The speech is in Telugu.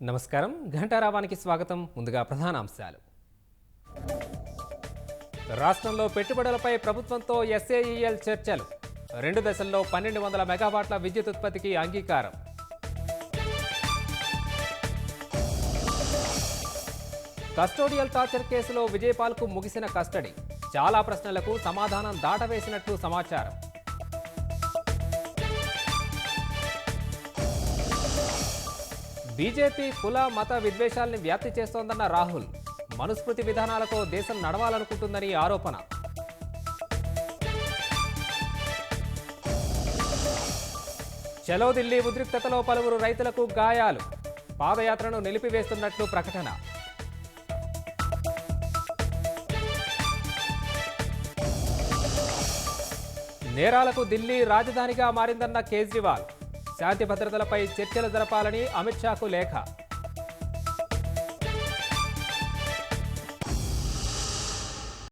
నమస్కారం ఘంటారావానికి స్వాగతం. ముందుగా ప్రధాన అంశాలు. రాష్ట్రంలో పెట్టుబడులపై ప్రభుత్వంతో ఎస్ఏఈఎల్ చర్చలు. 2 దశల్లో 1200 మెగావాట్ల విద్యుత్ ఉత్పత్తికి అంగీకారం. కస్టోడియల్ టార్చర్ కేసులో విజయపాల్కు ముగిసిన కస్టడీ. చాలా ప్రశ్నలకు సమాధానం దాటవేసినట్లు సమాచారం. బీజేపీ కుల మత విద్వేషాల్ని వ్యాప్తి చేస్తోందన్న రాహుల్. మనుస్మృతి విధానాలతో దేశం నడవాలనుకుంటుందని ఆరోపణ. చలో ఢిల్లీ ఉద్రిక్తతలో పలువురు రైతులకు గాయాలు. పాదయాత్రను నిలిపివేస్తున్నట్లు ప్రకటన. నేరాలకు ఢిల్లీ రాజధానిగా మారిందన్న కేజ్రీవాల్. శాంతి భద్రతలపై చర్చలు జరపాలని అమిత్ షాకు లేఖ.